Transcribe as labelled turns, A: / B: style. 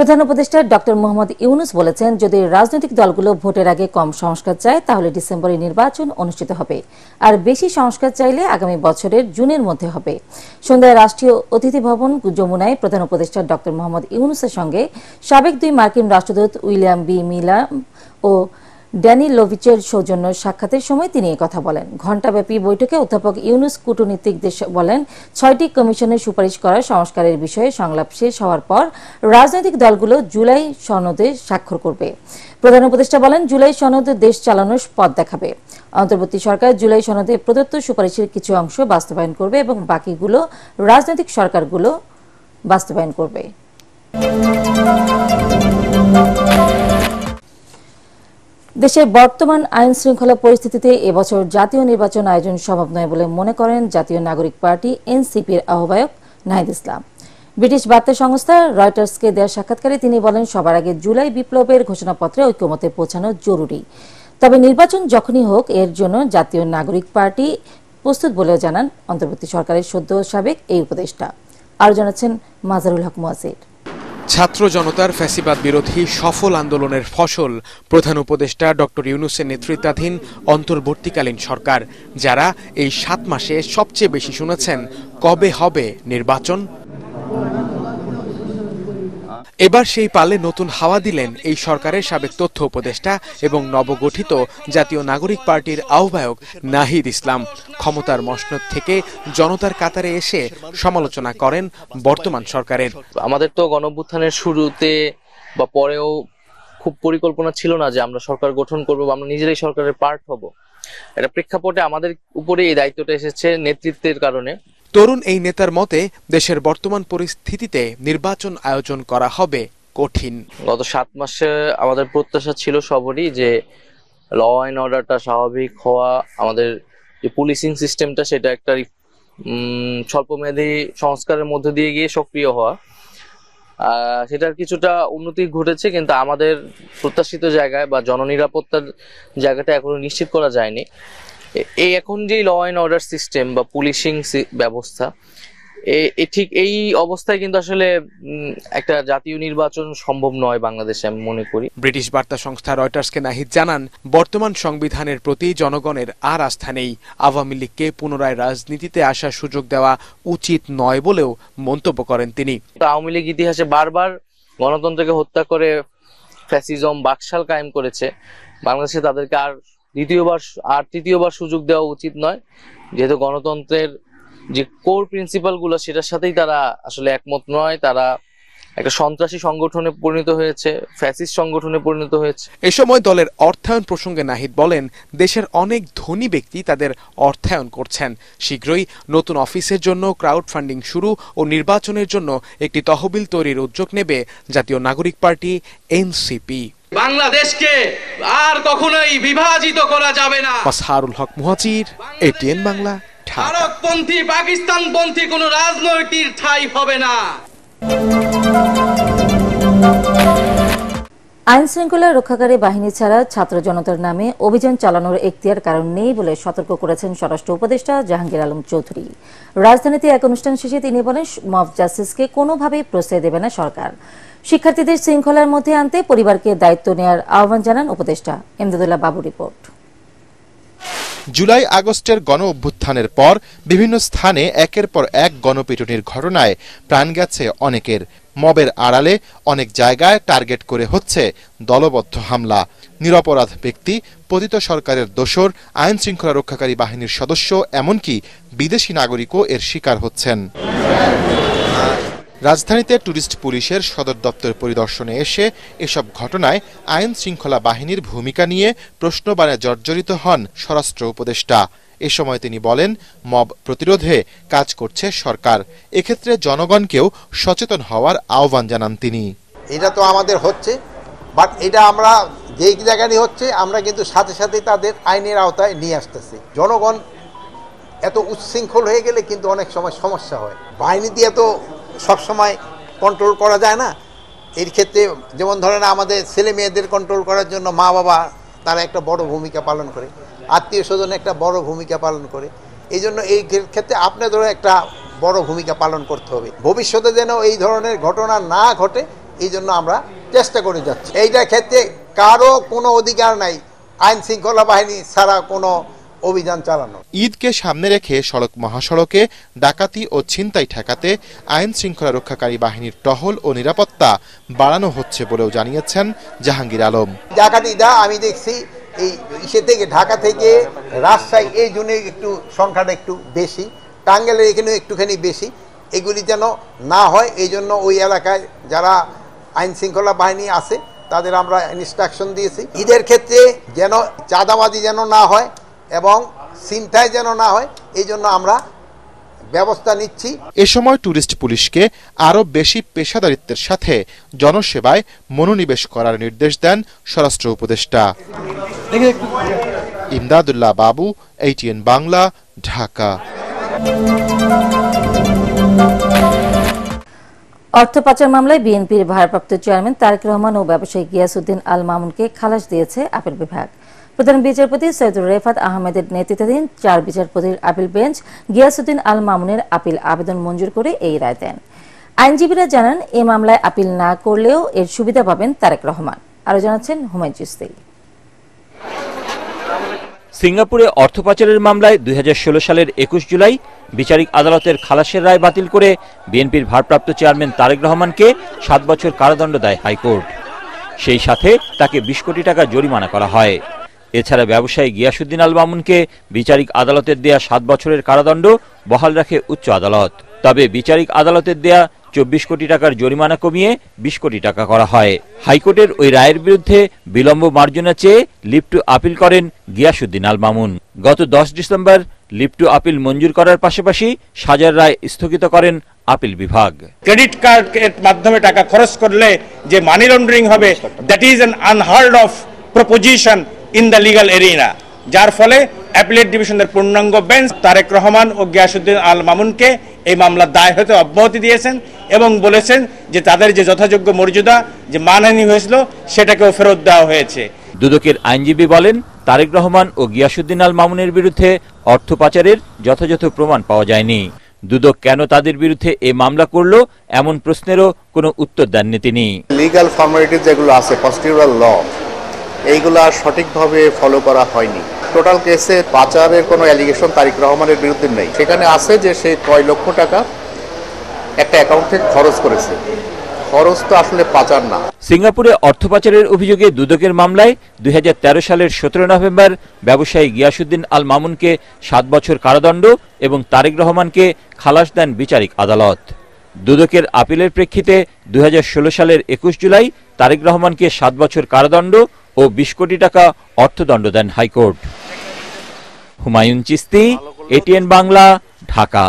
A: প্রধান উপদেষ্টা ডক্টর মোহাম্মদ ইউনুস বলেছেন, যদি রাজনৈতিক দলগুলো ভোটের আগে কম সংস্কার চায় তাহলে ডিসেম্বরে নির্বাচন অনুষ্ঠিত হবে, আর বেশি সংস্কার চাইলে আগামী বছরের জুনের মধ্যে হবে। সন্ধ্যায় রাষ্ট্রীয় অতিথি ভবন যমুনায় প্রধান উপদেষ্টা ডক্টর মোহাম্মদ ইউনুসের সঙ্গে সাবেক 2 মার্কিন রাষ্ট্রদূত উইলিয়াম বি মিলাম ও ড্যানি লোভিচের সৌজন্য সাক্ষাতের সময় তিনি কথা বলেন। ঘণ্টাব্যাপী বৈঠকে অধ্যাপক ইউনুস কূটনীতিকদের বলেন, 6টি কমিশনের সুপারিশ করা সংস্কারের বিষয়ে সংলাপ শেষ হওয়ার পর রাজনৈতিক দলগুলো জুলাই সনদে স্বাক্ষর করবে। প্রধান উপদেষ্টা বলেন, জুলাই সনদ দেশ চালানোর পথ দেখাবে। অন্তর্বর্তী সরকার জুলাই সনদে প্রদত্ত সুপারিশের কিছু অংশ বাস্তবায়ন করবে এবং বাকিগুলো রাজনৈতিক সরকারগুলো বাস্তবায়ন করবে। দেশের বর্তমান আইন শৃঙ্খলা পরিস্থিতিতে এবছর জাতীয় নির্বাচন আয়োজন সম্ভব নয় বলে মনে করেন জাতীয় নাগরিক পার্টি এনসিপির আহ্বায়ক নাহিদ ইসলাম। ব্রিটিশ বার্তা সংস্থা রয়টার্সকে দেওয়া সাক্ষাৎকারে তিনি বলেন, সবার আগে জুলাই বিপ্লবের ঘোষণাপত্রে ঐক্যমতে পৌঁছানো জরুরি। তবে নির্বাচন যখনই হোক এর জন্য জাতীয় নাগরিক পার্টি প্রস্তুত বলেও জানান অন্তর্বর্তী সরকারের সদ্য সাবেক এই উপদেষ্টা। আরও জানাচ্ছেন মাজারুল হক মুয়াজ্জির।
B: ছাত্র জনতার ফ্যাসিবাদ বিরোধী সফল আন্দোলনের ফসল প্রধান উপদেষ্টা ডক্টর ইউনুসের নেতৃত্বাধীন অন্তর্বর্তীকালীন সরকার, যারা এই 7 মাসে সবচেয়ে বেশি শুনেছেন কবে হবে নির্বাচন। এবার সেই পালে নতুন হাওয়া দিলেন এই সরকারের সাবেক তথ্য উপদেষ্টা এবং নবগঠিত জাতীয় নাগরিক পার্টির আহ্বায়ক নাহিদ ইসলাম। ক্ষমতার মসনদ থেকে জনতার কাতারে এসে সমালোচনা করেন বর্তমান সরকারের।
C: আমাদের তো গণঅভ্যুত্থানের শুরুতে বা পরেও খুব পরিকল্পনা ছিল না যে আমরা সরকার গঠন করব বা আমরা নিজেরাই সরকারের পার্ট হব। এটা প্রেক্ষাপটে আমাদের উপরে এই দায়িত্বটা এসেছে নেতৃত্বের কারণে।
B: তরুণ এই নেতার মতে দেশের বর্তমান পরিস্থিতিতে নির্বাচন আয়োজন করা হবে কঠিন।
C: গত 7 মাসে আমাদের প্রত্যাশা ছিল সবারই যে ল অ্যান্ড অর্ডারটা স্বাভাবিক হওয়া, আমাদের যে পুলিশিং সিস্টেমটা সেটা একটা স্বল্পমেয়াদী সংস্কারের মধ্যে দিয়ে গিয়ে সক্রিয় হওয়া, সেটার কিছুটা উন্নতি ঘটেছে, কিন্তু আমাদের প্রত্যাশিত জায়গায় বা জননিরাপত্তার জায়গাটা এখনো নিশ্চিত করা যায়নি। এই এখন যে ল অ্যান্ড অর্ডার সিস্টেম বা পুলিশিং ব্যবস্থা, ঠিক এই অবস্থায় কিন্তু আসলে একটা জাতীয় নির্বাচন সম্ভব নয় বাংলাদেশে, আমি মনে করি।
B: ব্রিটিশ বার্তা সংস্থা রয়টার্সকে নাহিদ জানান, বর্তমান সংবিধানের প্রতি জনগণের আর আস্থা নেই। আওয়ামী লীগকে পুনরায় রাজনীতিতে আসার সুযোগ দেওয়া উচিত নয় বলেও মন্তব্য করেন তিনি।
C: আওয়ামী লীগ ইতিহাসে বারবার গণতন্ত্রকে হত্যা করে ফ্যাসিজম বাকশাল কায়েম করেছে। বাংলাদেশে তাদেরকে আর তৃতীয়বার সুযোগ দেওয়া উচিত নয়, যেহেতু গণতন্ত্রের যে কোর প্রিন্সিপাল গুলো সেটার সাথেই তারা আসলে একমত নয়। তারা একটা সন্ত্রাসী সংগঠনে পরিণত হয়েছে, ফ্যাসিস্ট সংগঠনে পরিণত হয়েছে।
B: এ সময় দলের অর্থায়ন প্রসঙ্গে নাহিদ বলেন, দেশের অনেক ধনী ব্যক্তি তাদের অর্থায়ন করছেন। শীঘ্রই নতুন অফিসের জন্য ক্রাউড ফান্ডিং শুরু ও নির্বাচনের জন্য একটি তহবিল তৈরির উদ্যোগ নেবে জাতীয় নাগরিক পার্টি এনসিপি।
D: বাংলাদেশকে আর কখনোই বিভাজিত করা যাবে না।
B: মাসহারুল হক মুহাজির, এটিএন বাংলা, ঢাকা।
D: ভারতপন্থী পাকিস্তানপন্থী কোনো রাজনৈতিক ঠাঁই হবে না।
A: আইন শৃঙ্খলা রক্ষাকারী বাহিনী ছাড়া ছাত্র জনতার নামে অভিযান চালানোর এখতিয়ার কারণ নেই বলে সতর্ক করেছেন স্বরাষ্ট্র উপদেষ্টা জাহাঙ্গীর আলম চৌধুরী। রাজধানীতে এক অনুষ্ঠান শেষে তিনি বলেন, মব জাস্টিসকে কোনোভাবেই প্রশ্রয় দেবে না সরকার। শিক্ষার্থীদের শৃঙ্খলার মধ্যে আনতে পরিবারকে দায়িত্ব নেওয়ার আহ্বান জানান উপদেষ্টা। এমদাদুল্লাহ বাবু রিপোর্ট।
E: জুলাই আগস্টের গণ অভ্যুত্থানের পর বিভিন্ন স্থানে একের পর এক গণপিটুনির ঘটনায় প্রাণ গেছে অনেকের। মবের আড়ালে অনেক জায়গায় টার্গেট করে হচ্ছে দলবদ্ধ হামলা। নিরপরাধ ব্যক্তি, পতিত সরকারের দোসর, আইন শৃঙ্খলা রক্ষাকারী বাহিনীর সদস্য, এমনকি বিদেশি নাগরিকও এর শিকার হচ্ছেন। রাজধানীতে টুরিস্ট পুলিশের সদর দপ্তর পরিদর্শনে এসে এসব ঘটনায় আইন শৃঙ্খলা বাহিনীর ভূমিকা নিয়ে প্রশ্নবাণে জর্জরিত হন স্বরাষ্ট্র উপদেষ্টা। এ সময় তিনি বলেন, মব প্রতিরোধে কাজ করছে সরকার, এক্ষেত্রে জনগণকেও সচেতন হওয়ার আহ্বান জানান তিনি।
F: এটা তো আমাদের হচ্ছে, বাট এটা আমরা যেই জায়গায় হচ্ছে আমরা কিন্তু সাথে সাথে তাদের আইনের আওতায় নিয়ে আসতেছি। জনগণ এত উচ্ছৃঙ্খল হয়ে গেলে কিন্তু অনেক সময় সমস্যা হয়। বাহিনী দিয়ে তো সবসময় কন্ট্রোল করা যায় না। এর ক্ষেত্রে যেমন ধরেন আমাদের ছেলে মেয়েদের কন্ট্রোল করার জন্য মা বাবা তারা একটা বড় ভূমিকা পালন করে, আত্মীয় স্বজন একটা বড় ভূমিকা পালন করে। এই জন্য এই ক্ষেত্রে আপনাদেরও একটা বড় ভূমিকা পালন করতে হবে। ভবিষ্যতে যেন এই ধরনের ঘটনা না ঘটে এই জন্য আমরা চেষ্টা করে যাচ্ছি। এইটার ক্ষেত্রে কারো কোনো অধিকার নাই আইন শৃঙ্খলা বাহিনী ছাড়া কোনো অভিযান চালানো।
E: ঈদকে সামনে রেখে সড়ক মহাসড়কে ডাকাতি ও ছিনতাই ঠেকাতে আইন শৃঙ্খলা রক্ষাকারী বাহিনীর টহল ও নিরাপত্তা বাড়ানো হচ্ছে বলেও জানিয়েছেন জাহাঙ্গীর আলম।
F: ডাকাতিটা আমি দেখছি এই ইসে থেকে ঢাকা থেকে রাজশাহী এই জন্য একটু সংখ্যাটা একটু বেশি, টাঙ্গাইলের এখানে একটুখানি বেশি, এগুলি যেন না হয় এই জন্য ওই এলাকায় যারা আইন শৃঙ্খলা বাহিনী আছে তাদের আমরা ইনস্ট্রাকশন দিয়েছি ঈদের ক্ষেত্রে যেন চাঁদাবাজি যেন না হয় এবং ছিনতাই যেন না হয়, এই জন্য আমরা ব্যবস্থা নিচ্ছি।
E: এ সময় ট্যুরিস্ট পুলিশকে আরও বেশি পেশাদারিত্বের সাথে জনসেবায় মনোনিবেশ করার নির্দেশ দেন স্বরাষ্ট্র উপদেষ্টা। ইমদাদুল্লাহ বাবু, ATN বাংলা, ঢাকা।
A: অর্থ পাচার মামলায় বিএনপির ভারপ্রাপ্ত চেয়ারম্যান তারেক রহমান ও ব্যবসায়ী গিয়াসউদ্দিন আল মামুনকে খালাস দিয়েছে আপিল বিভাগ। প্রধান বিচারপতি সৈয়দুর রেফাত আহমেদের নেতৃত্বাধীন 4 বিচারপতির আপিল বেঞ্চ গিয়াসউদ্দিন আল মামুনের আপিল আবেদন মঞ্জুর করে এই রায় দেন। আইনজীবীরা জানান, এই মামলায় আপিল না করলেও এর সুবিধা পাবেন তারেক রহমান। আরও জানাচ্ছেন হুমায়ুন চিশতি।
G: সিঙ্গাপুরে অর্থ পাচারের মামলায় 2016 সালের 21 জুলাই বিচারিক আদালতের খালাসের রায় বাতিল করে বিএনপির ভারপ্রাপ্ত চেয়ারম্যান তারেক রহমানকে 7 বছর কারাদণ্ড দেয় হাইকোর্ট। সেই সাথে তাকে 20 কোটি টাকা জরিমানা করা হয়। এছাড়া ব্যবসায়ী গিয়াসউদ্দিন আল মামুনকে বিচারিক আদালতের দেয়া 7 বছরের কারাদণ্ড বহাল রাখে উচ্চ আদালত। তবে বিচারিক আদালতের দেয়া 24 কোটি টাকার জরিমানা কমিয়ে 20 কোটি টাকা করা হয়। হাইকোর্টের ওই রায়ের বিরুদ্ধে বিলম্ব মার্জনা চেয়ে লিভ টু আপিল করেন গিয়াসউদ্দিন আল মামুন। গত 10 ডিসেম্বর লিভ টু আপিল মঞ্জুর করার পাশাপাশি সাজার রায় স্থগিত করেন আপিল বিভাগ।
H: ক্রেডিট কার্ডের মাধ্যমে টাকা খরচ করলে যে মানি লন্ডারিং হবে, that is an unheard of proposition in the legal arena, যার ফলে অ্যাপিলেট ডিভিশনের পূর্ণাঙ্গ বেঞ্চ তারেক রহমান ও গিয়াসউদ্দিন আল মামুনকে এই মামলার দায় হতে অব্যাহতি দিয়েছেন এবং বলেছেন যে তাদের যে যথাযোগ্য মর্যাদা যে মানহানি হয়েছিল সেটাকেও ফেরত দেওয়া হয়েছে।
G: দুদকের আইনজীবী বলেন, তারেক রহমান ও গিয়াসউদ্দিন আল মামুনের বিরুদ্ধে অর্থ পাচারের যথাযথ প্রমাণ পাওয়া যায়নি। দুদক কেন তাদের বিরুদ্ধে এই মামলা করলো এমন প্রশ্নেরও কোনো উত্তর দেননি তিনি।
I: লিগ্যাল ফর্মালিটিস যেগুলো আছে, প্রসিডিউরাল ল, এইগুলা সঠিকভাবে ফলো করা হয়নি। টোটাল কেসে পাচারের কোনো অ্যালিগেশন তারেক রহমানের বিরুদ্ধে নেই। সেখানে আছে যে সে 6 লক্ষ টাকা একটা অ্যাকাউন্ট থেকে খরচ করেছে, খরচ তো আসলে পাচার না।
G: সিঙ্গাপুরে অর্থ পাচারের অভিযোগে দুদকের মামলায় 2013 সালের 17 নভেম্বর ব্যবসায়ী গিয়াসউদ্দিন আল মামুনকে 7 বছর কারাদণ্ড এবং তারেক রহমানকে খালাস দেন বিচারিক আদালত। দুদকের আপিলের প্রেক্ষিতে 2016 সালের 21 জুলাই তারেক রহমানকে 7 বছর কারাদণ্ড ও 20 কোটি টাকা অর্থদণ্ড দেন হাইকোর্ট। হুমায়ুন চিশতি, ATN বাংলা, ঢাকা।